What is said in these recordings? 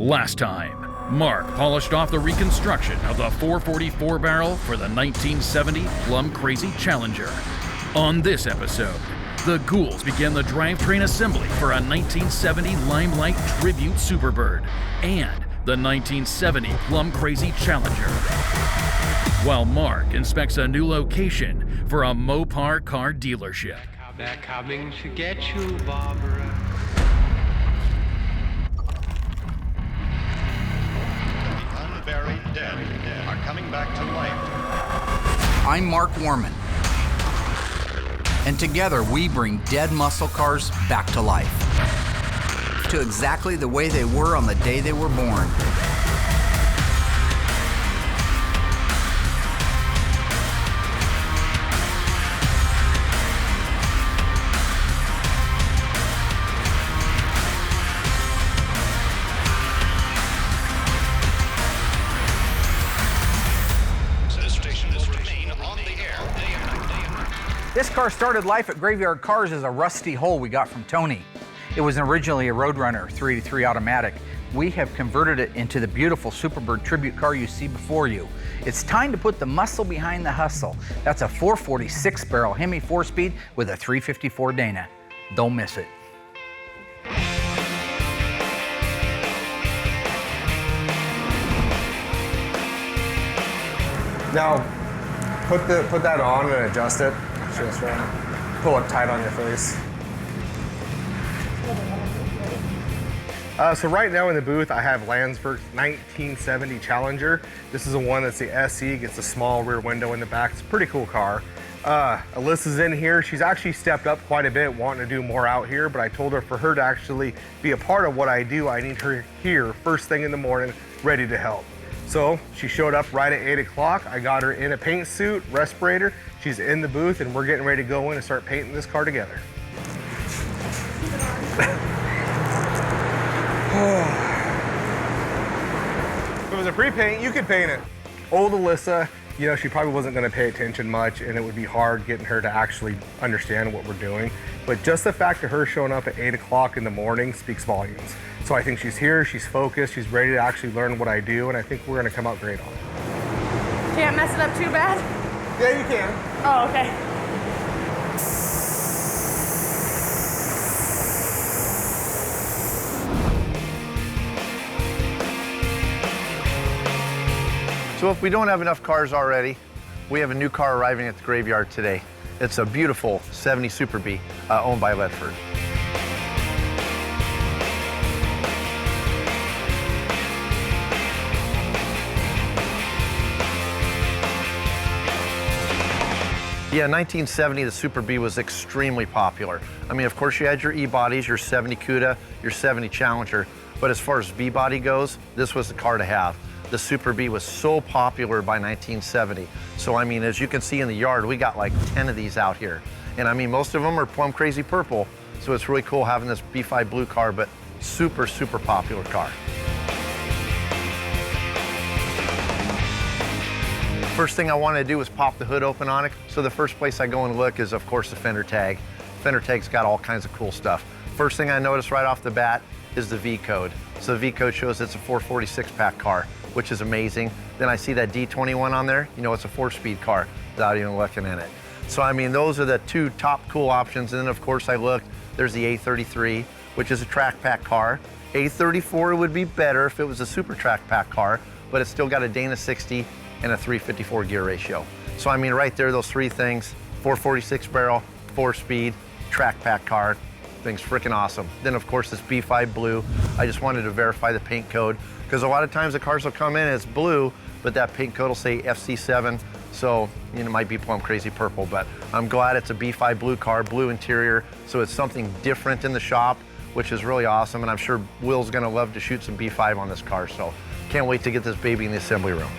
Last time, Mark polished off the reconstruction of the 444 barrel for the 1970 Plum Crazy Challenger. On this episode, the Ghouls begin the drivetrain assembly for a 1970 Limelight Tribute Superbird and the 1970 Plum Crazy Challenger. While Mark inspects a new location for a Mopar car dealership. They're coming to get you, Barbara. Unburied dead are coming back to life. I'm Mark Warman, and together we bring dead muscle cars back to life, to exactly the way they were on the day they were born. This car started life at Graveyard Carz as a rusty hole we got from Tony. It was originally a Roadrunner 383 automatic. We have converted it into the beautiful Superbird tribute car you see before you. It's time to put the muscle behind the hustle. That's a 446 barrel Hemi 4-speed with a 354 Dana. Don't miss it. Now, put that on and adjust it. Just pull it tight on your face. So right now in the booth, I have Landsberg's 1970 Challenger. This is the one that's the SE, gets a small rear window in the back. It's a pretty cool car. Alyssa's in here. She's actually stepped up quite a bit, wanting to do more out here, but I told her for her to actually be a part of what I do, I need her here first thing in the morning, ready to help. So she showed up right at 8 o'clock. I got her in a paint suit, respirator. She's in the booth and we're getting ready to go in and start painting this car together. If it was a pre-paint, you could paint it. Old Alyssa, you know, she probably wasn't gonna pay attention much and it would be hard getting her to actually understand what we're doing. But just the fact of her showing up at 8 o'clock in the morning speaks volumes. So I think she's here, she's focused, she's ready to actually learn what I do, and I think we're gonna come out great on it. Can't mess it up too bad? Yeah, you can. Oh, okay. So if we don't have enough cars already, we have a new car arriving at the graveyard today. It's a beautiful 70 Super B owned by Ledford. Yeah, 1970, the Super B was extremely popular. I mean, of course, you had your E-bodies, your 70 Cuda, your 70 Challenger, but as far as B-body goes, this was the car to have. The Super B was so popular by 1970. So, I mean, as you can see in the yard, we got like 10 of these out here. And I mean, most of them are plum crazy purple, so it's really cool having this B5 blue car, but super, super popular car. First thing I wanted to do was pop the hood open on it. So the first place I go and look is, of course, the fender tag. Fender tag's got all kinds of cool stuff. First thing I notice right off the bat is the V code. So the V code shows it's a 446 pack car, which is amazing. Then I see that D21 on there, you know it's a 4-speed car without even looking in it. So I mean, those are the two top cool options. And then of course I looked, there's the A33, which is a track pack car. A34 would be better if it was a super track pack car, but it's still got a Dana 60 and a 354 gear ratio. So I mean, right there, those three things, 446 barrel, 4-speed, track pack car, thing's freaking awesome. Then of course this B5 blue, I just wanted to verify the paint code, because a lot of times the cars will come in as blue, but that paint code will say FC7, so you know, it might be plum crazy purple, but I'm glad it's a B5 blue car, blue interior, so it's something different in the shop, which is really awesome, and I'm sure Will's gonna love to shoot some B5 on this car, so can't wait to get this baby in the assembly room.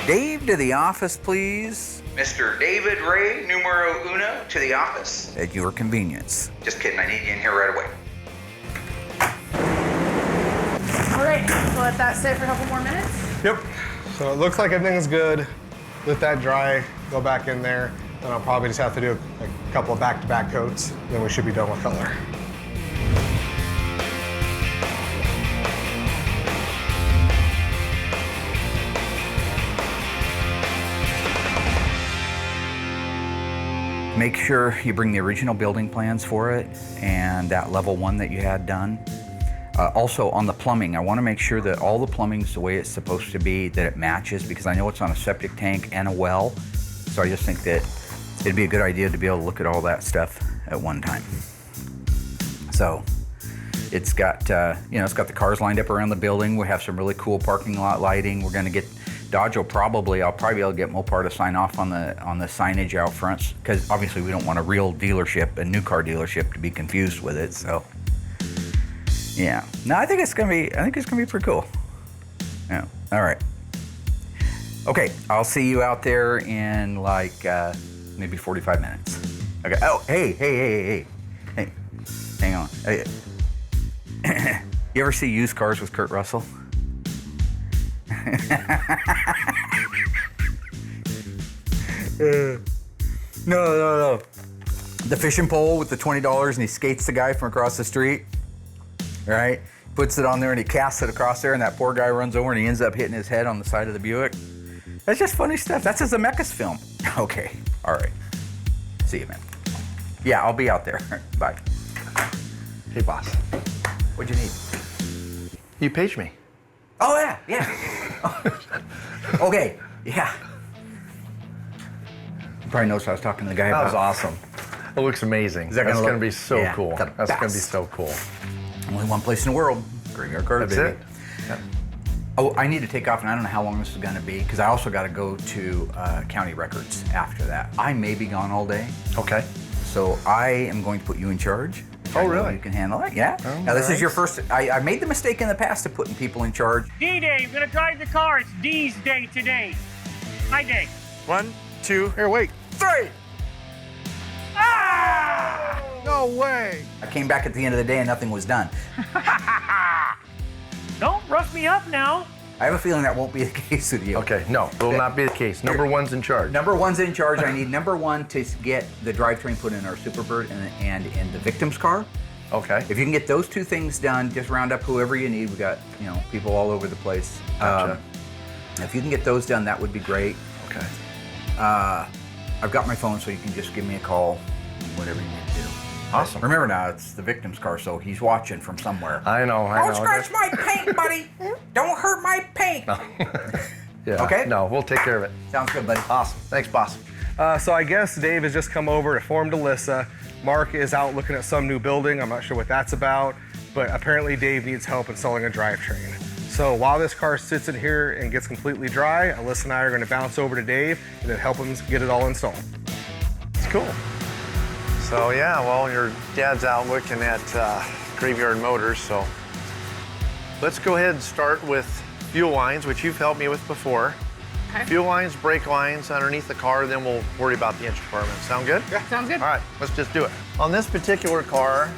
Dave, to the office, please. Mr. David Ray, numero uno, to the office. At your convenience. Just kidding, I need you in here right away. All right, so let that sit for a couple more minutes? Yep. So it looks like everything's good. Let that dry, go back in there. Then I'll probably just have to do a couple of back-to-back coats. Then we should be done with color. Make sure you bring the original building plans for it and that level 1 that you had done. Also on the plumbing, I want to make sure that all the plumbing's the way it's supposed to be, that it matches, because I know it's on a septic tank and a well. So I just think that it'd be a good idea to be able to look at all that stuff at one time. So it's got, it's got the cars lined up around the building. We have some really cool parking lot lighting. We're going to get I'll probably be able to get Mopar to sign off on the signage out front, because obviously we don't want a real dealership, a new car dealership, to be confused with it. So, yeah. No, I think it's gonna be pretty cool. Yeah. All right. Okay, I'll see you out there in like maybe 45 minutes. Okay. Oh, hey, hang on. Hey. You ever see Used Cars with Kurt Russell? No. The fishing pole with the $20 and he skates the guy from across the street, right? Puts it on there and he casts it across there and that poor guy runs over and he ends up hitting his head on the side of the Buick. That's just funny stuff. That's a Zemeckis film. Okay, all right. See you, man. Yeah, I'll be out there. Bye. Hey, boss. What'd you need? You paged me. Oh, yeah. Okay, yeah. You probably noticed I was talking to the guy That about was awesome. It looks amazing. Is that That's gonna going to be so yeah, cool. the That's going to be best. so cool. Only one place in the world, Graveyard Motorz, That's baby. it. Yeah. Oh, I need to take off, and I don't know how long this is going to be, because I also got to go to county records after that. I may be gone all day. Okay. So I am going to put you in charge. Oh, I know really? You can handle it, yeah. Oh, Now, this nice. is your first. I made the mistake in the past of putting people in charge. D-Day, I'm gonna drive the car. It's D's day today. My day. 1, 2, here, wait. 3! Ah! No way. I came back at the end of the day and nothing was done. Don't rough me up now. I have a feeling that won't be the case with you. Okay, no, will not be the case. Number one's in charge. Number one's in charge. I need number one to get the drivetrain put in our Superbird and in the victim's car. Okay. If you can get those two things done, just round up whoever you need. We got people all over the place. Gotcha. If you can get those done, that would be great. Okay. I've got my phone, so you can just give me a call, whatever you need to do. Awesome. Remember now, it's the victim's car, so he's watching from somewhere. I know. Don't scratch my paint, buddy. Don't hurt my paint. Yeah. Okay. No, we'll take care of it. Sounds good, buddy. Awesome. Thanks, boss. So I guess Dave has just come over to form Alyssa. Mark is out looking at some new building. I'm not sure what that's about, but apparently Dave needs help installing a drivetrain. So while this car sits in here and gets completely dry, Alyssa and I are going to bounce over to Dave and then help him get it all installed. It's cool. So yeah, well, your dad's out looking at Graveyard Motorz, so let's go ahead and start with fuel lines, which you've helped me with before. Okay. Fuel lines, brake lines underneath the car, then we'll worry about the engine compartment. Sound good? Yeah, sounds good. All right, let's just do it. On this particular car,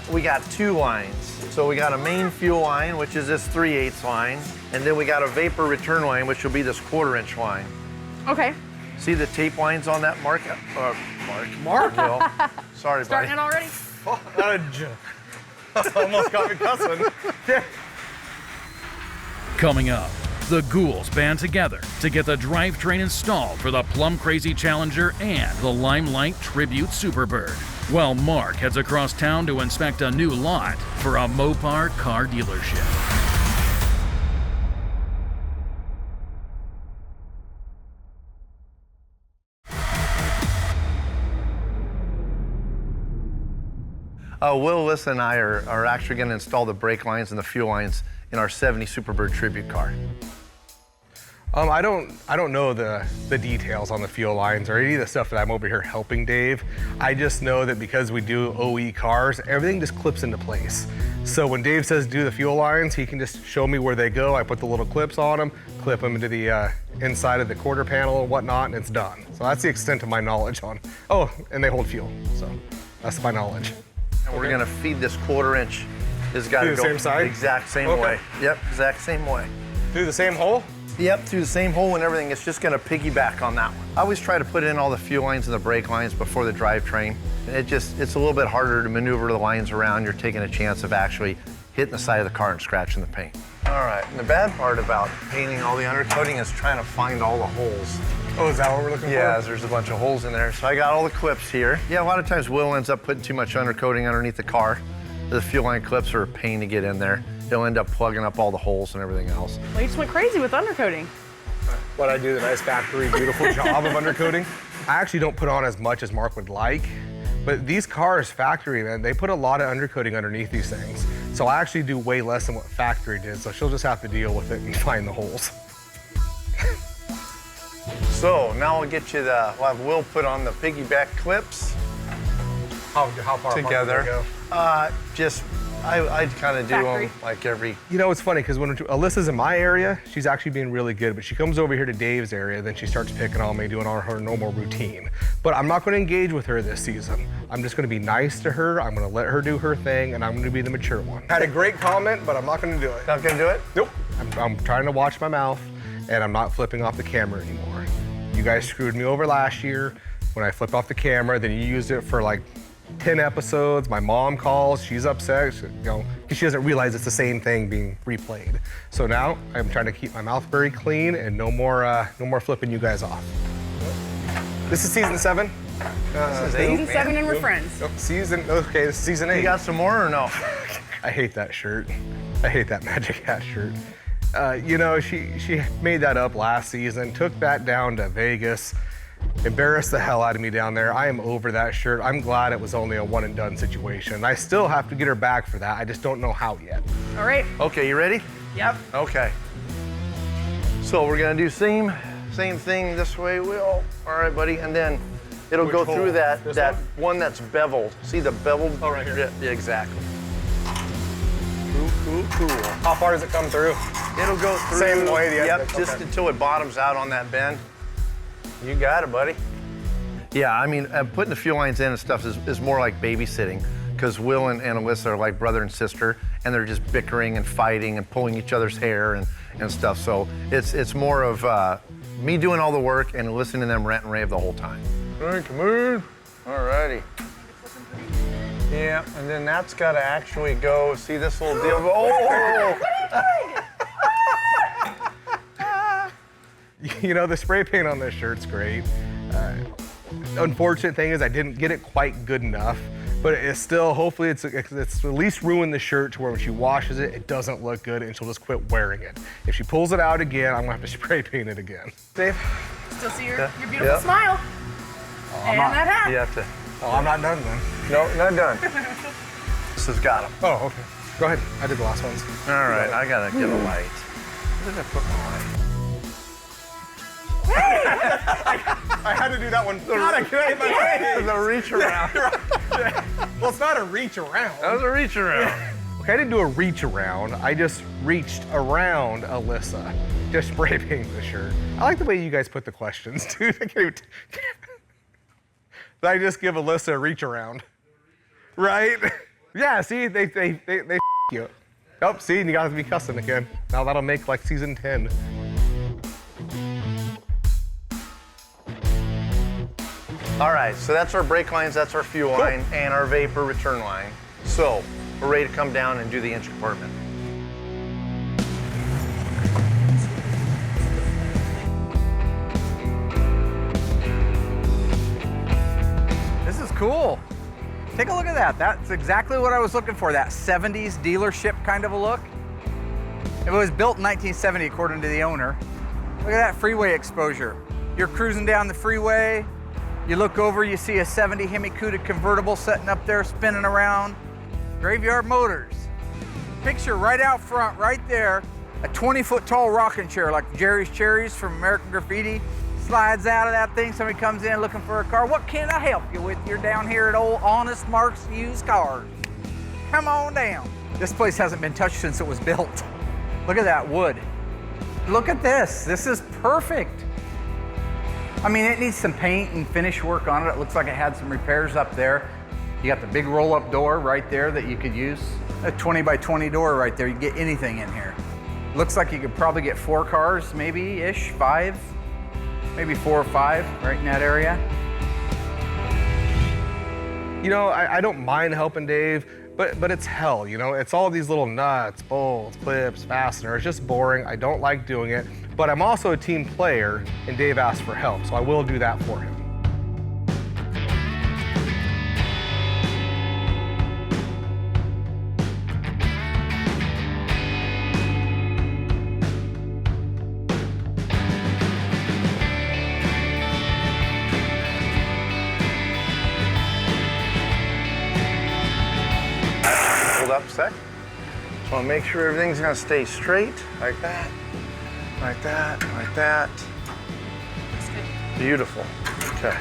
we got two lines. So we got a main fuel line, which is this 3/8 line, and then we got a vapor return line, which will be this 1/4" line. Okay. See the tape lines on that, Mark? Mark? Will. Sorry, buddy. Starting it already? Almost got me cussing. Coming up, the ghouls band together to get the drivetrain installed for the Plum Crazy Challenger and the Limelight Tribute Superbird, while Mark heads across town to inspect a new lot for a Mopar car dealership. Will, Alyssa, and I are actually going to install the brake lines and the fuel lines in our 70 Superbird Tribute car. I don't know the details on the fuel lines or any of the stuff that I'm over here helping Dave. I just know that because we do OE cars, everything just clips into place. So when Dave says do the fuel lines, he can just show me where they go. I put the little clips on them, clip them into the inside of the quarter panel and whatnot, and it's done. So that's the extent of my knowledge on. Oh, and they hold fuel. So that's my knowledge. And we're going to feed this 1/4" It's got to Through go the same side? exact same Okay. way. Yep, exact same way. Through the same hole? Yep, through the same hole and everything. It's just gonna piggyback on that one. I always try to put in all the fuel lines and the brake lines before the drivetrain. It's a little bit harder to maneuver the lines around. You're taking a chance of actually hitting the side of the car and scratching the paint. All right, and the bad part about painting all the undercoating is trying to find all the holes. Oh, is that what we're looking for? Yeah, there's a bunch of holes in there. So I got all the clips here. Yeah, a lot of times Will ends up putting too much undercoating underneath the car. The fuel line clips are a pain to get in there. They'll end up plugging up all the holes and everything else. Well, you just went crazy with undercoating. But I do the nice factory, beautiful job of undercoating. I actually don't put on as much as Mark would like, but these cars, factory, man, they put a lot of undercoating underneath these things. So I actually do way less than what factory did, so she'll just have to deal with it and find the holes. So now we'll get you the, we'll have Will put on the piggyback clips How far together. apart do they go? I'd kind of do Factory. them like every. You know, it's funny because when Alyssa's in my area, she's actually being really good, but she comes over here to Dave's area, then she starts picking on me, doing all her normal routine. But I'm not going to engage with her this season. I'm just going to be nice to her. I'm going to let her do her thing, and I'm going to be the mature one. Had a great comment, but I'm not going to do it. Not gonna do it? Nope. I'm trying to watch my mouth, and I'm not flipping off the camera anymore. You guys screwed me over last year when I flipped off the camera, then you used it for like 10 episodes. My mom calls, she's upset, because she doesn't realize it's the same thing being replayed. So now I'm trying to keep my mouth very clean and no more flipping you guys off. This is season 7. This is Season 7 and we're friends. Okay, this is season 8. You got some more or no? I hate that shirt. I hate that Magic Hat shirt. You know, she made that up last season, took that down to Vegas, embarrassed the hell out of me down there. I am over that shirt. I'm glad it was only a one and done situation. I still have to get her back for that. I just don't know how yet. All right. Okay, you ready? Yep. Okay. So we're gonna do same thing this way, Will. All right, buddy, and then it'll Which go hole? through that This one that's beveled. See the beveled? Oh, right here. Yeah, exactly. Cool. How far does it come through? It'll go through. Same way the Yep, other- just okay. until it bottoms out on that bend. You got it, buddy. Yeah, I mean, putting the fuel lines in and stuff is more like babysitting, because Will and Alyssa are like brother and sister, and they're just bickering and fighting and pulling each other's hair and stuff. So it's more of me doing all the work and listening to them rant and rave the whole time. All right, come on. All righty. Yeah, and then that's got to actually go, see this little deal? Oh! You know, the spray paint on this shirt's great. Unfortunate thing is I didn't get it quite good enough, but it's still, hopefully it's at least ruined the shirt to where when she washes it, it doesn't look good and she'll just quit wearing it. If she pulls it out again, I'm gonna have to spray paint it again. Dave? Still see your beautiful smile. And that hat. You have to. Oh, I'm not done then. No, not done. This has got them. Oh, okay. Go ahead. I did the last ones. All right, I gotta get a light. Where did I put my light? I had to do that one. God, I can't my face. The reach around. Well, it's not a reach around. That was a reach around. Okay, I didn't do a reach around. I just reached around Alyssa. Just spray painting the shirt. I like the way you guys put the questions, dude. I can't even I just give Alyssa a reach around. Right? Yeah, see, they you. Oh, see, you gotta be cussing again. Now that'll make like season 10. All right, so that's our brake lines, that's our fuel line, and our vapor return line. So we're ready to come down and do the engine compartment. This is cool. Take a look at that. That's exactly what I was looking for, that 70s dealership kind of a look. It was built in 1970 according to the owner. Look at that freeway exposure. You're cruising down the freeway, you look over, you see a 70 Hemi Cuda convertible sitting up there spinning around. Graveyard Motorz. Picture right out front, right there, a 20-foot tall rocking chair like Jerry's Cherries from American Graffiti. Slides out of that thing, somebody comes in looking for a car. What can I help you with? You're down here at old Honest Mark's Used Cars. Come on down. This place hasn't been touched since it was built. Look at that wood. Look at this. This is perfect. I mean, it needs some paint and finish work on it. It looks like it had some repairs up there. You got the big roll-up door right there that you could use. A 20 by 20 door right there. You can get anything in here. Looks like you could probably get 4 cars, maybe-ish, 5. Maybe 4 or 5 right in that area. You know, I don't mind helping Dave, but it's hell, you know? It's all these little nuts, bolts, clips, fasteners, just boring. I don't like doing it, but I'm also a team player, and Dave asked for help, so I will do that for him. Up a sec. Just want to make sure everything's going to stay straight, like that, like that, like that. That's good. Beautiful. Okay.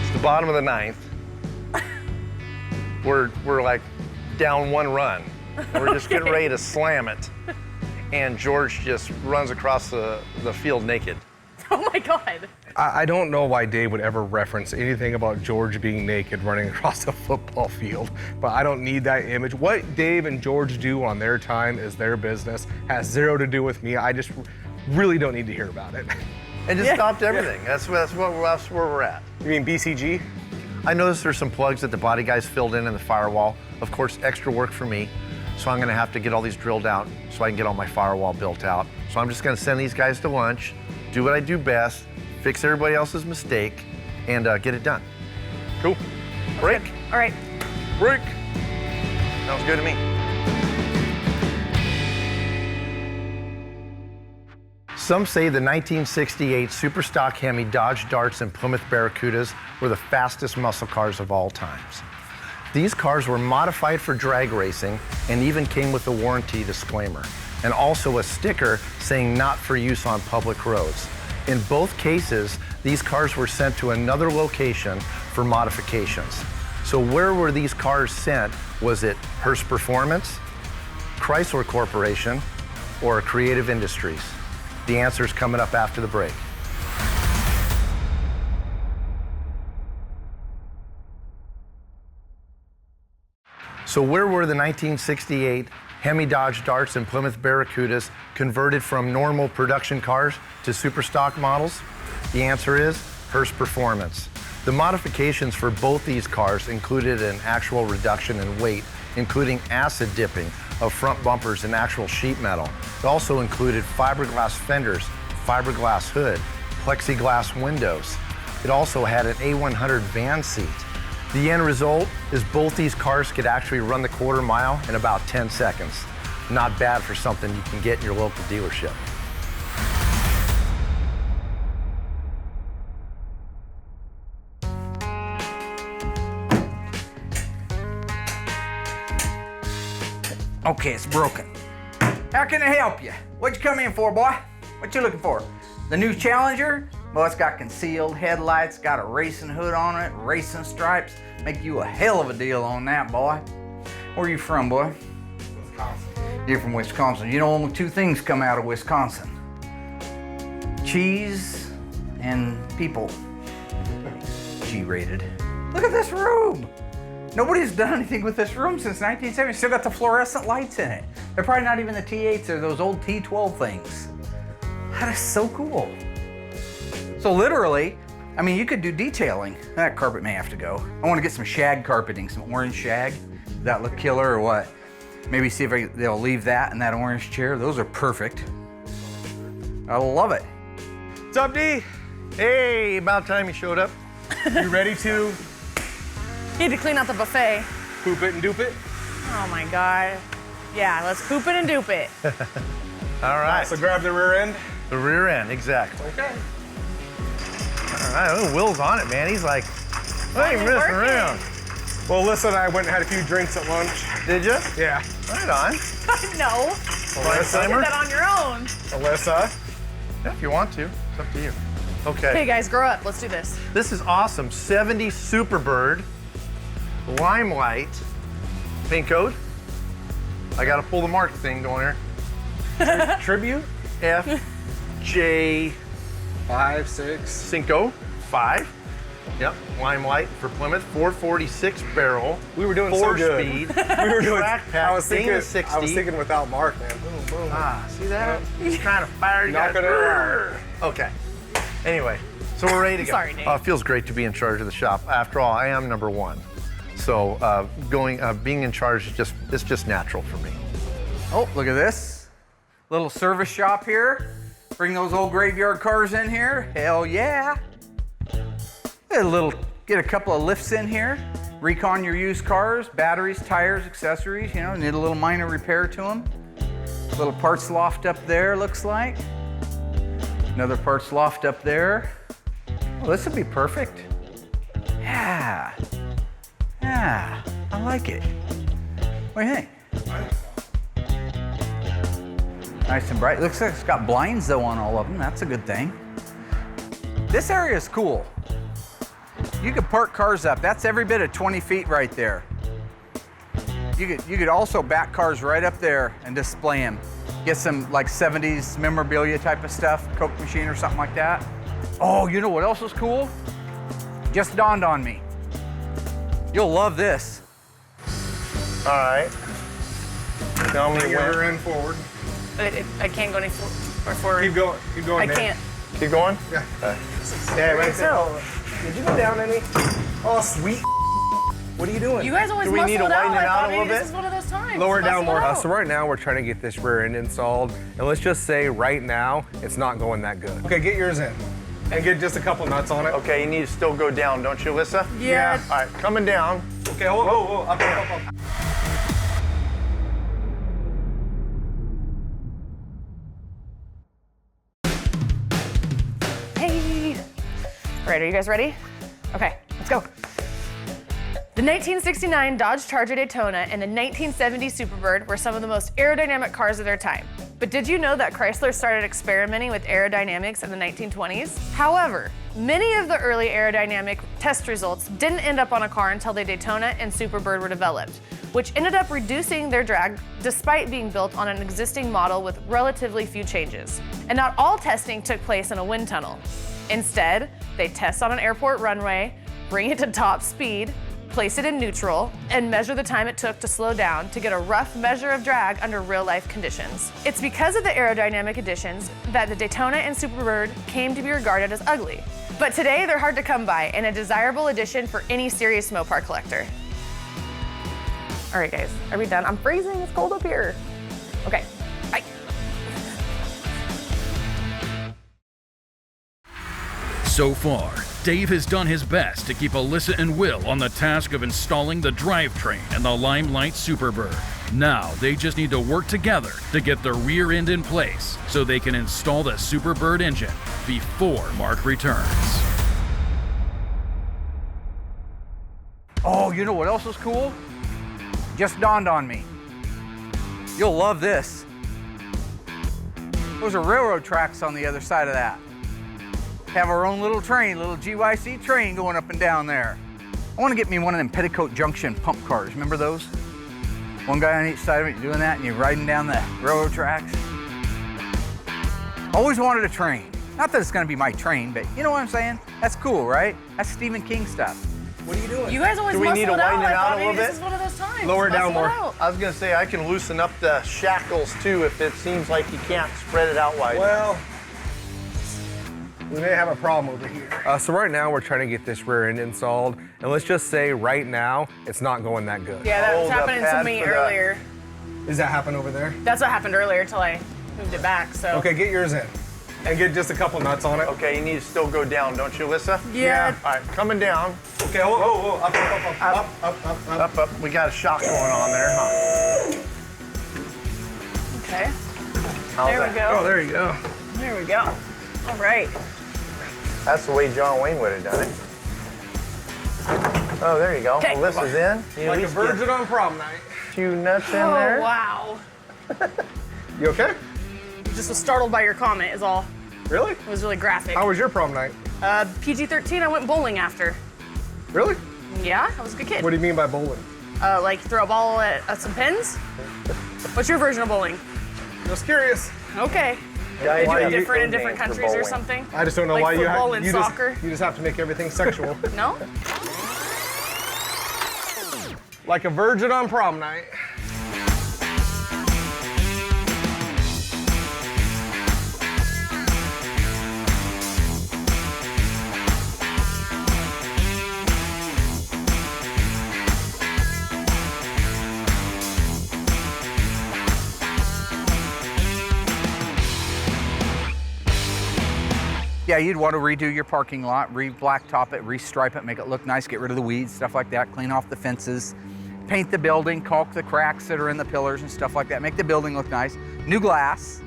It's the bottom of the 9th. We're like down 1 run. We're just getting ready to slam it, and George just runs across the field naked. Oh my God. I don't know why Dave would ever reference anything about George being naked running across a football field, but I don't need that image. What Dave and George do on their time is their business, has 0 to do with me. I just really don't need to hear about it. And just stopped everything. Yeah. That's where we're at. You mean BCG? I noticed there's some plugs that the body guys filled in the firewall. Of course, extra work for me. So I'm gonna have to get all these drilled out so I can get all my firewall built out. So I'm just gonna send these guys to lunch, do what I do best, fix everybody else's mistake, and get it done. Cool. Break. All right. Break. Sounds good to me. Some say the 1968 Superstock Hemi Dodge Darts and Plymouth Barracudas were the fastest muscle cars of all times. These cars were modified for drag racing and even came with a warranty disclaimer, and also a sticker saying not for use on public roads. In both cases, these cars were sent to another location for modifications. So where were these cars sent? Was it Hearst Performance, Chrysler Corporation, or Creative Industries? The answer is coming up after the break. So where were the 1968 Hemi Dodge Darts and Plymouth Barracudas converted from normal production cars to superstock models? The answer is Hearst Performance. The modifications for both these cars included an actual reduction in weight, including acid dipping of front bumpers and actual sheet metal. It also included fiberglass fenders, fiberglass hood, plexiglass windows. It also had an A100 van seat. The end result is both these cars could actually run the quarter mile in about 10 seconds. Not bad for something you can get in your local dealership. Okay, it's broken. How can I help you? What'd you come in for, boy? What you looking for? The new Challenger? Well, it's got concealed headlights, got a racing hood on it, racing stripes. Make you a hell of a deal on that, boy. Where are you from, boy? Wisconsin. You're from Wisconsin. You know, only 2 things come out of Wisconsin. Cheese and people. G-rated. Look at this room. Nobody's done anything with this room since 1970. Still got the fluorescent lights in it. They're probably not even the T8s, they're those old T12 things. That is so cool. So literally, I mean, you could do detailing. That carpet may have to go. I want to get some shag carpeting, some orange shag. Does that look killer or what? Maybe see if they'll leave that in that orange chair. Those are perfect. I love it. What's up, D? Hey, about time you showed up. You ready to Need to clean out the buffet. poop it and dupe it? Oh my God. Yeah, let's poop it and dupe it. All right. So grab the rear end. The rear end, exactly. Okay. All right, oh, Will's on it, man. He's like, I ain't messing around. Well, Alyssa and I went and had a few drinks at lunch. Did you? Yeah. Right on. No. Alyssa. You did that on your own. Alyssa. Yeah, if you want to. It's up to you. Okay. Hey guys, grow up. Let's do this. This is awesome. 70 Superbird, Limelight, paint code. I gotta pull the mark thing going here. Tribute. F, J, 5, 6. Cinco, 5. Yep, Limelight for Plymouth, 446 barrel. We were doing so 4-speed. good. We were doing. Track pack, I was thinking. 60. I was thinking without Mark, man. Boom, boom. Ah, see that? He's trying to fire you Knock guys. it around. Okay. Anyway, so we're ready to go. Sorry, Dave. It feels great to be in charge of the shop. After all, I am number one. So being in charge is just natural for me. Oh, look at this. Little service shop here. Bring those old graveyard cars in here. Hell yeah. Get a couple of lifts in here. Recon your used cars, batteries, tires, accessories, need a little minor repair to them. Little parts loft up there, looks like. Another parts loft up there. Well, this would be perfect. Yeah, I like it. What do you think? Nice and bright. Looks like it's got blinds though on all of them. That's a good thing. This area is cool. You could park cars up. That's every bit of 20 feet right there. You could also back cars right up there and display them. Get some like 70s memorabilia type of stuff, Coke machine or something like that. Oh, you know what else is cool? Just dawned on me. You'll love this. All right. Tell me Bring your when. rear end forward. I can't go any forward. Keep going. Keep going. I man. can't. Keep going? Yeah. Yeah, right there. Did you go down any? Oh, sweet. What are you doing? You guys always Do we need to muscle it widen it out a Bobby. little This bit? is one of those times. Lower it down Muscle more. out. So right now we're trying to get this rear end installed, and let's just say right now it's not going that good. Okay, get yours in, and get just a couple nuts on it. Okay, you need to still go down, don't you, Alyssa? Yeah. All right, coming down. Okay, whoa, up. Hey. All right, are you guys ready? Okay, let's go. The 1969 Dodge Charger Daytona and the 1970 Superbird were some of the most aerodynamic cars of their time. But did you know that Chrysler started experimenting with aerodynamics in the 1920s? However, many of the early aerodynamic test results didn't end up on a car until the Daytona and Superbird were developed, which ended up reducing their drag despite being built on an existing model with relatively few changes. And not all testing took place in a wind tunnel. Instead, they test on an airport runway, bring it to top speed, place it in neutral, and measure the time it took to slow down to get a rough measure of drag under real-life conditions. It's because of the aerodynamic additions that the Daytona and Superbird came to be regarded as ugly. But today, they're hard to come by and a desirable addition for any serious Mopar collector. All right, guys, are we done? I'm freezing, it's cold up here. Okay, bye. So far, Dave has done his best to keep Alyssa and Will on the task of installing the drivetrain and the Limelight Superbird. Now, they just need to work together to get the rear end in place so they can install the Superbird engine before Mark returns. Oh, you know what else is cool? Just dawned on me. You'll love this. Those are railroad tracks on the other side of that. Have our own little train, little GYC train going up and down there. I want to get me one of them Petticoat Junction pump cars. Remember those? One guy on each side of it, you're doing that and you're riding down the railroad tracks. Always wanted a train. Not that it's going to be my train, but you know what I'm saying? That's cool, right? That's Stephen King stuff. What are you doing? You guys always Do we need to muscle widen it out a Bobby. little This bit? is one of those times. Lower it down Muscle more. out. I was gonna say I can loosen up the shackles too if it seems like you can't spread it out wide. Well, we may have a problem over here. So right now we're trying to get this rear end installed, and let's just say right now it's not going that good. Yeah, that was Hold the happening to pad me for that. earlier. Does that happen over there? That's what happened earlier till I moved it back, so. Okay, get yours in, and get just a couple nuts on it. Okay, you need to still go down, don't you, Alyssa? Yeah. All right, coming down. Okay, whoa, up. Up. We got a shock going on there, huh? Okay. How's There we that? go. Oh, there you go. There we go. All right. That's the way John Wayne would have done it. Oh, there you go. Okay. Alyssa's in. You Like at a least virgin on prom night. get a few nuts in Oh, there. wow. You okay? Just was startled by your comment is all. Really? It was really graphic. How was your prom night? PG-13, I went bowling after. Really? Yeah, I was a good kid. What do you mean by bowling? Like throw a ball at some pins? What's your version of bowling? Just curious. Okay. They do different in different countries or something? I just don't know Like why football and you soccer? you just have to make everything sexual. No? Like a virgin on prom night. Yeah, you'd want to redo your parking lot, re-blacktop it, restripe it, make it look nice, get rid of the weeds, stuff like that, clean off the fences, paint the building, caulk the cracks that are in the pillars and stuff like that, make the building look nice, new glass.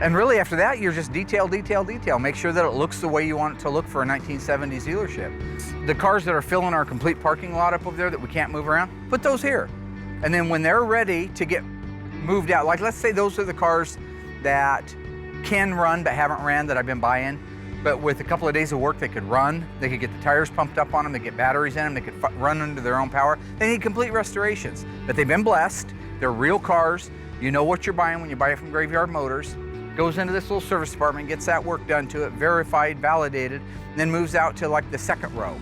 And really after that, you're just detail, detail, detail. Make sure that it looks the way you want it to look for a 1970s dealership. The cars that are filling our complete parking lot up over there that we can't move around, put those here. And then when they're ready to get moved out, like let's say those are the cars that can run but haven't ran that I've been buying, but with a couple of days of work they could run, they could get the tires pumped up on them, they get batteries in them, they could run under their own power. They need complete restorations, but they've been blessed, they're real cars, you know what you're buying when you buy it from Graveyard Motorz, goes into this little service department, gets that work done to it, verified, validated, and then moves out to like the second row.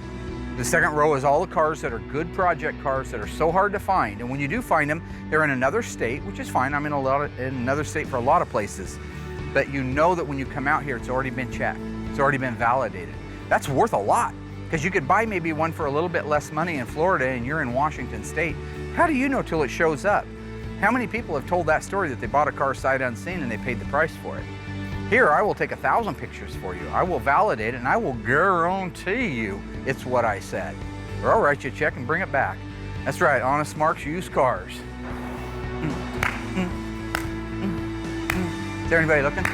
The second row is all the cars that are good project cars that are so hard to find, and when you do find them, they're in another state, which is fine, I'm in another state for a lot of places. But you know that when you come out here, it's already been checked. It's already been validated. That's worth a lot because you could buy maybe one for a little bit less money in Florida and you're in Washington State. How do you know till it shows up? How many people have told that story that they bought a car sight unseen and they paid the price for it? Here, I will take 1,000 pictures for you. I will validate it and I will guarantee you it's what I said. Or I'll write you a check and bring it back. That's right, Honest Mark's Used Cars. Is there anybody looking?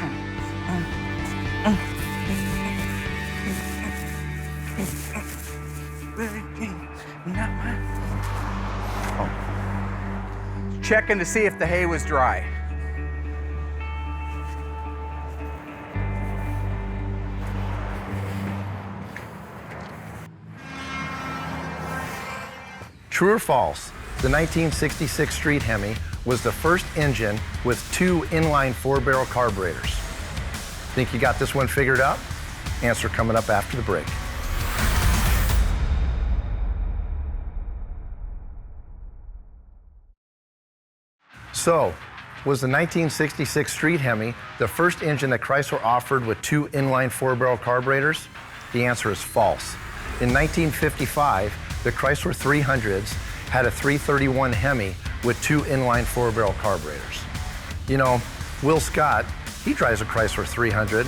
Checking to see if the hay was dry. True or false? The 1966 Street Hemi was the first engine with 2 inline 4-barrel carburetors. Think you got this one figured out? Answer coming up after the break. So, was the 1966 Street Hemi the first engine that Chrysler offered with 2 inline 4-barrel carburetors? The answer is false. In 1955, the Chrysler 300s had a 331 Hemi with 2 inline 4-barrel carburetors. You know, Will Scott, he drives a Chrysler 300,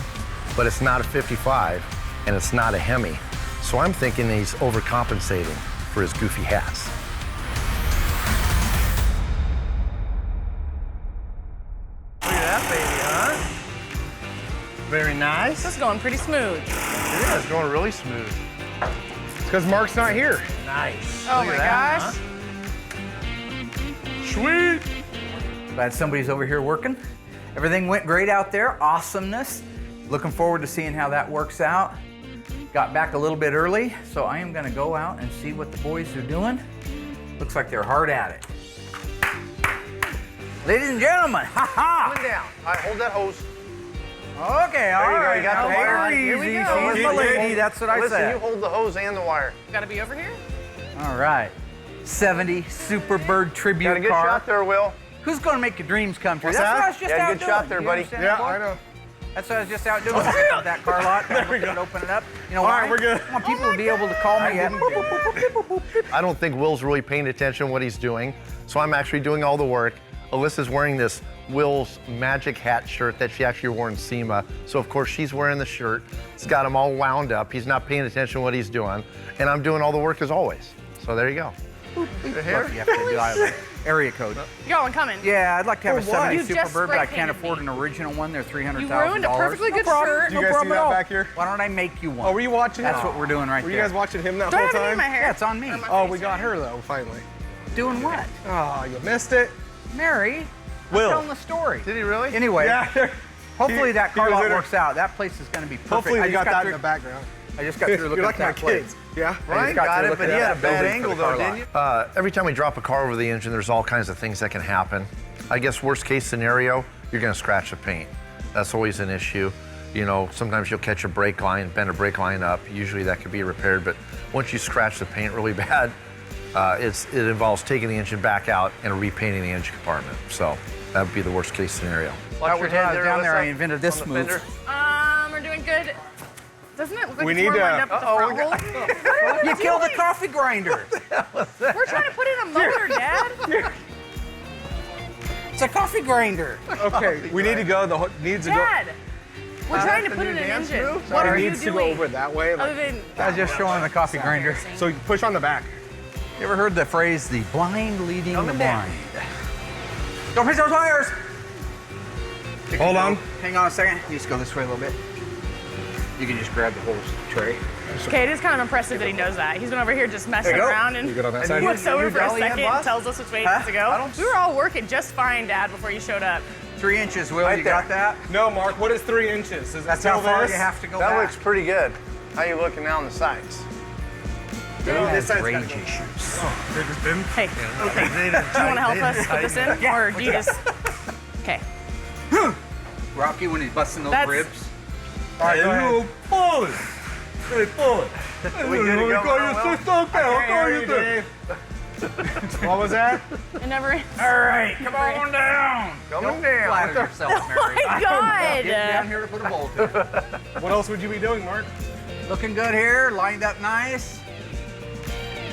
but it's not a 55 and it's not a Hemi. So I'm thinking he's overcompensating for his goofy hats. Look at that baby, huh? Very nice. This is going pretty smooth. Yeah, it's going really smooth. It's because Mark's not here. Nice. Oh my gosh. Sweet. Glad somebody's over here working. Everything went great out there. Awesomeness. Looking forward to seeing how that works out. Got back a little bit early, so I am gonna go out and see what the boys are doing. Looks like they're hard at it. Ladies and gentlemen, ha-ha! Coming down. All right, hold that hose. Okay, all right. You got the wire on. Here we go. So She's my lady, that's what I Listen, said. you hold the hose and the wire. Gotta be over here? All right. 70 Superbird tribute Got a good car. shot there, Will. Who's gonna make your dreams come true? What's That's that? what I was just Yeah, out good doing. shot there, You buddy. understand Yeah, that, boy? I know. That's what I was just out doing. That car lot. There we go. Open it up. You know All why? right, we're good. I want people to be able to call me. I don't think Will's really paying attention to what he's doing, so I'm actually doing all the work. Alyssa's wearing this Will's Magic Hat shirt that she actually wore in SEMA, so of course she's wearing the shirt. It's got him all wound up. He's not paying attention to what he's doing, and I'm doing all the work as always. So there you go. Look, you have to do area code. You got one coming. Yeah, I'd like to have a 70 You just Superbird, but I spray can't painted afford me. an original one. They're $300,000. You ruined a perfectly good shirt. Do you guys see that back here? Why don't I make you one? Oh, were you watching That's it? what we're doing right Were there. you guys watching him that Do I whole have any in time? my hair? Yeah, it's on me. Oh, we got her though, finally. Doing what? Oh, you missed it. Mary. Will. I'm telling the story. Did he really? Anyway, Yeah. hopefully that he car was lot in her- works out. That place is going to be perfect. Hopefully I you just got that through, in the background. I just got through looking You're at like my that place. kids. Yeah. Ryan got got to it, look but at he that had a bad building for angle the car though, lot. didn't you? Every time we drop a car over the engine, there's all kinds of things that can happen. I guess worst case scenario, you're gonna scratch the paint. That's always an issue. You know, sometimes you'll catch a brake line, bend a brake line up. Usually that could be repaired, but once you scratch the paint really bad, it involves taking the engine back out and repainting the engine compartment. So that would be the worst case scenario. While we're down there, I invented this move. We're doing good. Doesn't it look like We it's need more to- lined up with the front wheel? You killed the coffee grinder. We're trying to put in a motor, Dad. It's a coffee grinder. Okay, we need to go. Dad, we're trying to put in an engine. What are It you needs to go doing? over that way. Other than I was just showing the coffee grinder. So you push on the back. You ever heard the phrase, the blind leading the blind? Don't push those wires! Hold on. Hang on a second. You just go this way a little bit. You can just grab the whole tray. okay, it is kind of impressive that he knows that. He's been over here just messing around and You good on that side? looks over you for a dolly in, second boss? and tells us which way it needs to go. We were all working just fine, Dad, before you showed up. 3 inches, Will. You got that? No, Mark. What is 3 inches? Is That's that how far you have to go That back. looks pretty good. How you looking now on the sides? This side's rage got- issues. Hey, do you want to help us put this in? Or do you just... Okay. Rocky when he's busting those That's- ribs. All right, go ahead. We good to go now, Will? What was that? It never ends. All right, come on down. Coming down. Flatter yourself, Oh Mary. my God! Get down here to put a bolt in. What else would you be doing, Mark? Looking good here, lined up nice.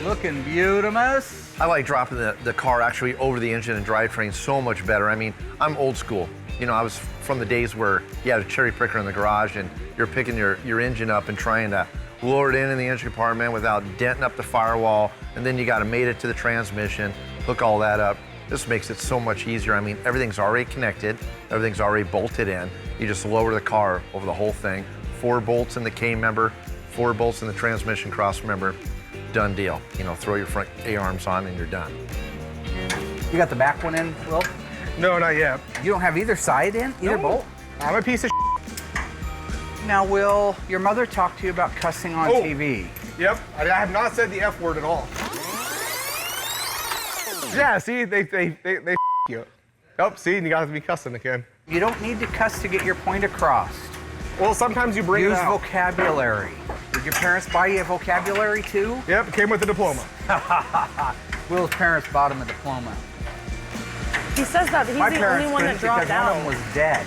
Looking beautiful. I like dropping the car actually over the engine and drivetrain so much better. I mean, I'm old school. You know, I was from the days where you had a cherry picker in the garage and you're picking your engine up and trying to lower it in the engine compartment without denting up the firewall, and then you got to mate it to the transmission, hook all that up. This makes it so much easier. I mean, everything's already connected, everything's already bolted in. You just lower the car over the whole thing. 4 bolts in the K member, 4 bolts in the transmission cross member. Done deal. You know, throw your front A-arms on and you're done. You got the back one in, Will? No, not yet. You don't have either side in? Either bolt? I'm a piece of Now, Will, your mother talked to you about cussing on Oh. TV. Yep, I have not said the F word at all. Yeah, see, they you. Oh, see, you got to be cussing again. You don't need to cuss to get your point across. Well, sometimes you bring it Use out. vocabulary. Did your parents buy you a vocabulary too? Yep, came with the diploma. Will's parents bought him a diploma. He says that, but he's My the parents only one that couldn't dropped because one of out. them was dead.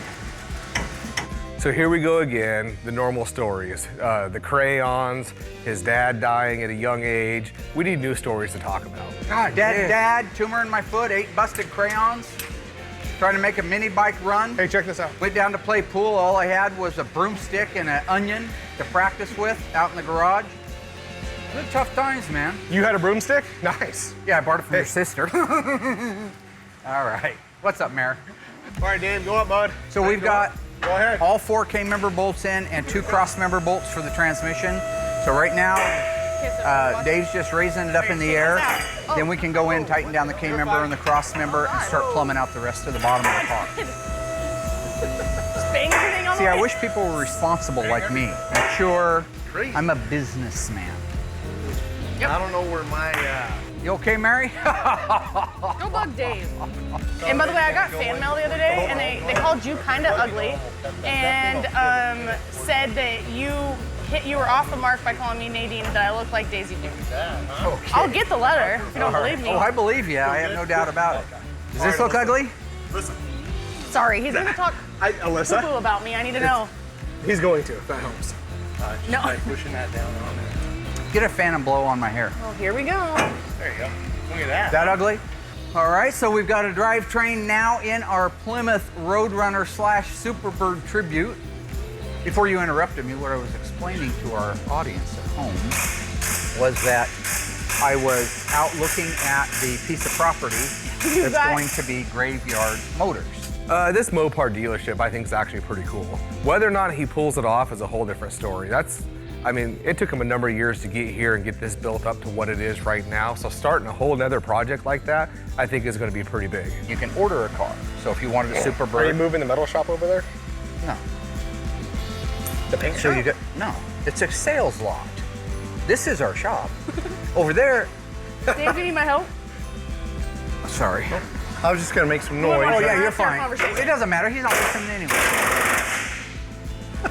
So here we go again, the normal stories. The crayons, his dad dying at a young age. We need new stories to talk about. God, Dad, tumor in my foot, 8 busted crayons. Trying to make a mini bike run. Hey, check this out. Went down to play pool. All I had was a broomstick and an onion to practice with out in the garage. Good tough times, man. You had a broomstick? Nice. Yeah, I borrowed it from your sister. All right. What's up, Mayor? All right, Dave, go up, bud. So we've got Go ahead. all 4 K-member bolts in and 2 cross-member bolts for the transmission. So right now, Dave's just raising it up in the air. Then we can go in, tighten down the K-member and the cross-member and start plumbing out the rest of the bottom of the car. Just bang everything on See, the I way. wish people were responsible like me. Mature. I'm a businessman. I don't know where my You okay, Mary? Don't bug Dave. And by the way, I got fan mail the other day, and they called you kind of ugly, and said that you were off the mark by calling me Nadine, and that I look like Daisy Duke. Okay. I'll get the letter if you don't believe me. Oh, I believe you. I have no doubt about it. Does this look ugly? Listen, Sorry, he's gonna talk Alyssa, poo-poo about me. I need to know. he's going to, if that helps. No. pushing that down on there. Get a fan and blow on my hair. Well, here we go. There you go. Look at that. That ugly? All right, so we've got a drivetrain now in our Plymouth Roadrunner / Superbird Tribute. Before you interrupted me, what I was explaining to our audience at home was that I was out looking at the piece of property that's going to be Graveyard Motorz. This Mopar dealership, I think, is actually pretty cool. Whether or not he pulls it off is a whole different story. I mean, it took him a number of years to get here and get this built up to what it is right now. So starting a whole nother project like that, I think is going to be pretty big. You can order a car. So if you wanted a Are you Superbird, moving the metal shop over there? no. The paint So you get no. It's a sales lot. This is our shop. Over there. Dave, do you need my help? Sorry. I was just gonna make some wanna noise. Oh yeah, After you're our fine. conversation. It doesn't matter. He's not listening anyway.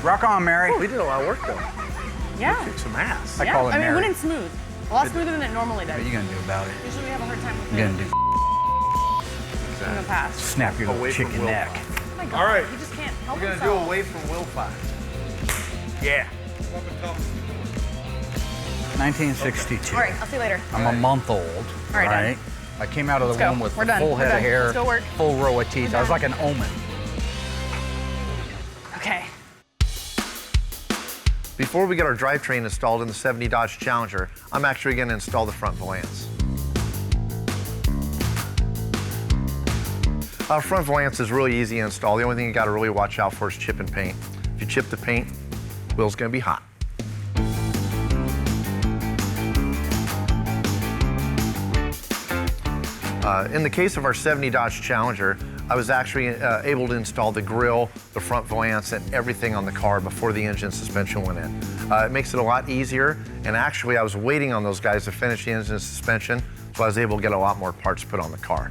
Rock on, Mary. We did a lot of work though. Yeah. Kicked some ass. I call it I mean, Mary. it went in smooth. A lot smoother than it normally What does. are you gonna do about it? Usually we have a hard time with You're it gonna do in the past. snap your little Away from chicken Will neck. Oh my God, All right. he just can't help We're gonna himself. do away from Will 5. Yeah. 1962. All right, I'll see you later. I'm a month old. All right, Dad. I came out of the Let's go. womb with We're a done. full We're head done. of hair, Let's go work. full row of teeth. I was done. like an omen. Okay. Before we get our drivetrain installed in the 70 Dodge Challenger, I'm actually going to install the front valance. Front valance is really easy to install. The only thing you got to really watch out for is chip and paint. If you chip the paint, wheel's going to be hot. In the case of our 70 Dodge Challenger, I was actually able to install the grille, the front valance, and everything on the car before the engine suspension went in. It makes it a lot easier, and actually I was waiting on those guys to finish the engine suspension, so I was able to get a lot more parts put on the car.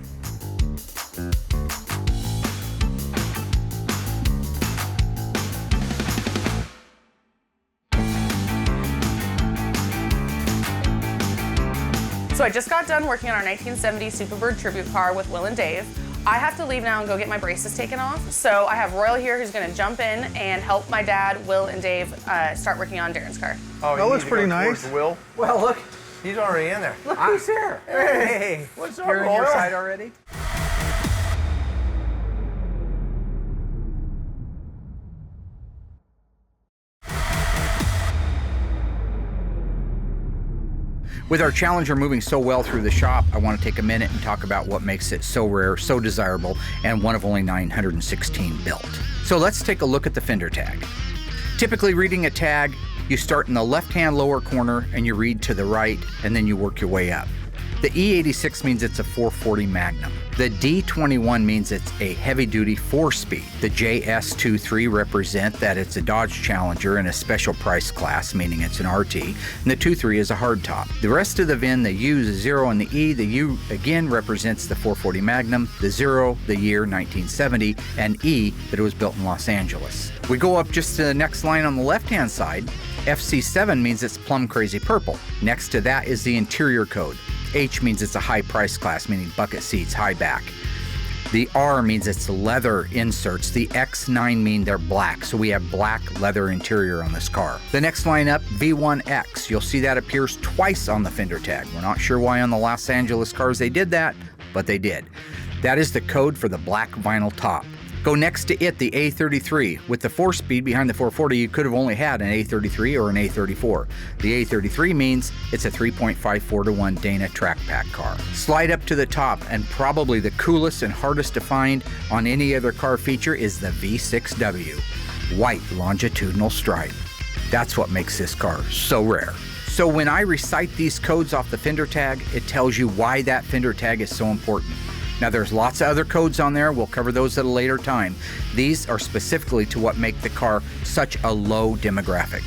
So I just got done working on our 1970 Superbird tribute car with Will and Dave. I have to leave now and go get my braces taken off. So I have Royal here who's gonna jump in and help my dad, Will, and Dave start working on Darren's car. Oh, That looks pretty nice. Will? Well, look. He's already in there. Look who's here. Hey, what's up, You're on your Royal? side already? With our Challenger moving so well through the shop, I want to take a minute and talk about what makes it so rare, so desirable, and one of only 916 built. So let's take a look at the fender tag. Typically reading a tag, you start in the left-hand lower corner and you read to the right, and then you work your way up. The E86 means it's a 440 Magnum. The D21 means it's a heavy-duty 4-speed. The JS23 represent that it's a Dodge Challenger in a special price class, meaning it's an RT, and the 23 is a hardtop. The rest of the VIN, the U, the 0, and the E, the U again represents the 440 Magnum, the 0, the year 1970, and E, that it was built in Los Angeles. We go up just to the next line on the left-hand side. FC7 means it's plum crazy purple. Next to that is the interior code. H means it's a high price class, meaning bucket seats, high back. The R means it's leather inserts. The X9 mean they're black, so we have black leather interior on this car. The next line up, V1X. You'll see that appears twice on the fender tag. We're not sure why on the Los Angeles cars they did that, but they did. That is the code for the black vinyl top. Go next to it, the A33. With the 4-speed behind the 440, you could have only had an A33 or an A34. The A33 means it's a 3.54-to-1 Dana track pack car. Slide up to the top, and probably the coolest and hardest to find on any other car feature is the V6W. White longitudinal stripe. That's what makes this car so rare. So when I recite these codes off the fender tag, it tells you why that fender tag is so important. Now there's lots of other codes on there. We'll cover those at a later time. These are specifically to what make the car such a low demographic.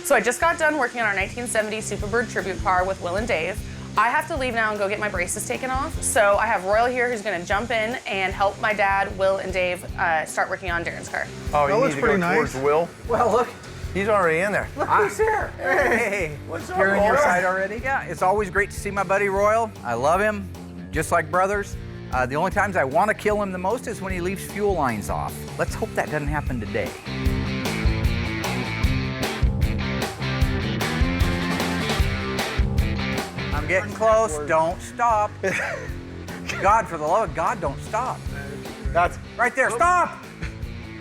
So I just got done working on our 1970 Superbird tribute car with Will and Dave. I have to leave now and go get my braces taken off. So I have Royal here who's gonna jump in and help my dad, Will, and Dave start working on Darren's car. Oh, That you looks need to pretty go nice. towards Will? Well, look. He's already in there. Look who's here. Hey, what's up, You're on your Royal? side already? Yeah, it's always great to see my buddy Royal. I love him, just like brothers. The only times I want to kill him the most is when he leaves fuel lines off. Let's hope that doesn't happen today. I'm getting close. Don't stop. God, for the love of God, don't stop. That's Right there, stop!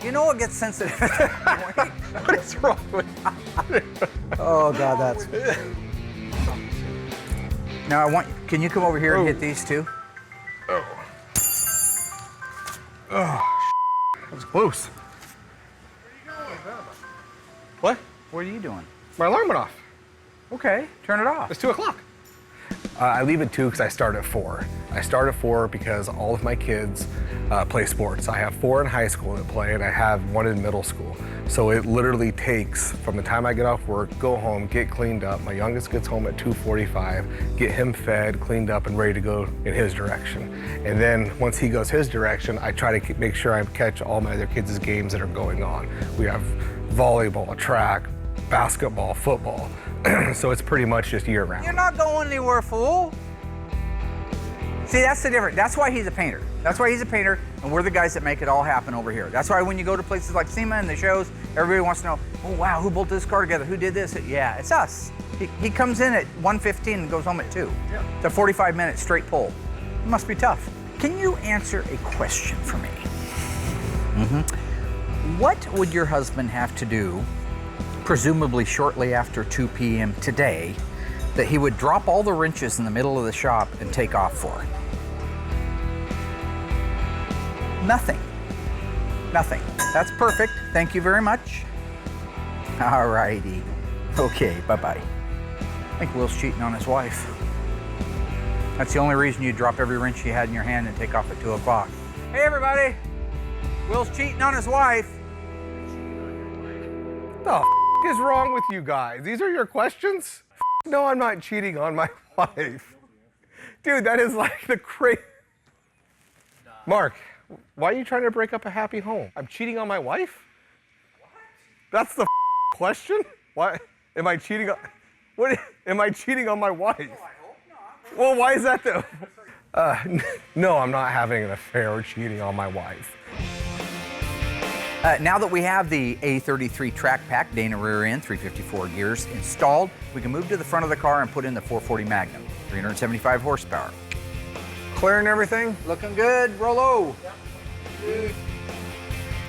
You know it gets sensitive at that point. what is wrong with Oh God, that's. Now can you come over here and hit these two? That was close. What? What are you doing? My alarm went off. Okay, turn it off. It's 2 o'clock. I leave at 2 because I start at 4. I start at 4 because all of my kids play sports. I have 4 in high school that play, and I have 1 in middle school. So it literally takes, from the time I get off work, go home, get cleaned up. My youngest gets home at 2:45, get him fed, cleaned up, and ready to go in his direction. And then once he goes his direction, I try to make sure I catch all my other kids' games that are going on. We have volleyball, track, basketball, football. So it's pretty much just year round. You're not going anywhere, fool. See, that's the difference. That's why he's a painter. That's why he's a painter, and we're the guys that make it all happen over here. That's why when you go to places like SEMA and the shows, everybody wants to know, oh wow, who bolted this car together? Who did this? Yeah, it's us. He comes in at 1:15 and goes home at 2. Yeah. It's a 45-minute straight pull. It must be tough. Can you answer a question for me? What would your husband have to do, presumably shortly after 2 p.m. today, that he would drop all the wrenches in the middle of the shop and take off for? Nothing. Nothing. That's perfect. Thank you very much. All righty. Okay, bye-bye. I think Will's cheating on his wife. That's the only reason you drop every wrench you had in your hand and take off at 2 o'clock. Hey, everybody. Will's cheating on his wife. What the is wrong with you guys? These are your questions? No, I'm not cheating on my wife. Dude, that is like the crazy. Mark, why are you trying to break up a happy home? I'm cheating on my wife? What? That's the question? Why am I cheating on? What am I cheating on my wife? No, I hope not. Well, why is that though? No, I'm not having an affair or cheating on my wife. Now that we have the A33 track pack, Dana rear end, 354 gears installed, we can move to the front of the car and put in the 440 Magnum, 375 horsepower. Clearing everything? Looking good, Rollo. Yep.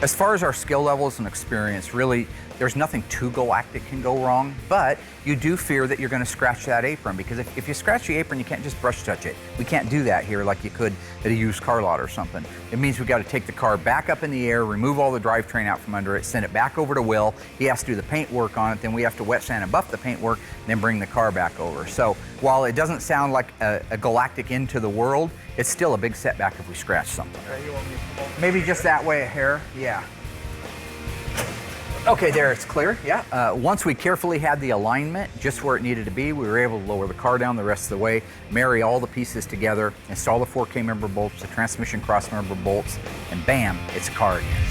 As far as our skill levels and experience, really, there's nothing too galactic can go wrong, but you do fear that you're going to scratch that apron, because if you scratch the apron, you can't just brush touch it. We can't do that here like you could at a used car lot or something. It means we've got to take the car back up in the air, remove all the drivetrain out from under it, send it back over to Will. He has to do the paint work on it, then we have to wet sand and buff the paint work, and then bring the car back over. So while it doesn't sound like a galactic end to the world, it's still a big setback if we scratch something. Maybe just that way a hair, yeah. Okay, there, it's clear, yeah. Once we carefully had the alignment just where it needed to be, we were able to lower the car down the rest of the way, marry all the pieces together, install the 4K member bolts, the transmission cross member bolts, and bam, it's a car again.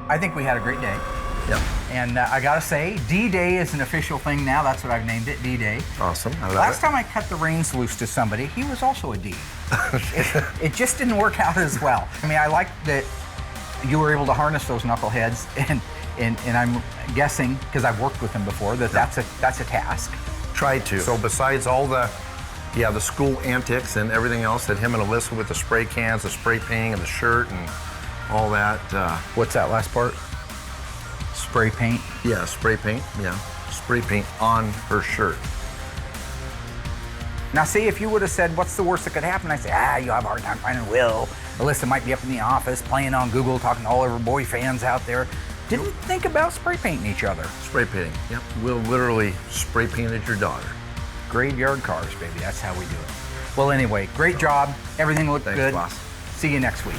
I think we had a great day. Yep. And I gotta say, D-Day is an official thing now. That's what I've named it, D-Day. Awesome, I love Last it. time I cut the reins loose to somebody, he was also a D. It just didn't work out as well. I mean, I like that you were able to harness those knuckleheads, and I'm guessing, because I've worked with them before, that that's a task. Tried to. So besides all the school antics and everything else that him and Alyssa with the spray cans, the spray painting, and the shirt, and all that. What's that last part? Spray paint? Yeah, spray paint, yeah. Spray paint on her shirt. Now see, if you would have said, what's the worst that could happen? I say, you'll have a hard time finding Will. Alyssa might be up in the office playing on Google, talking to all of her boy fans out there. Didn't think about spray painting each other. Spray painting, yep. Will literally spray painted your daughter. Graveyard Carz, baby, that's how we do it. Well, anyway, great job. Everything looked good. Boss. See you next week.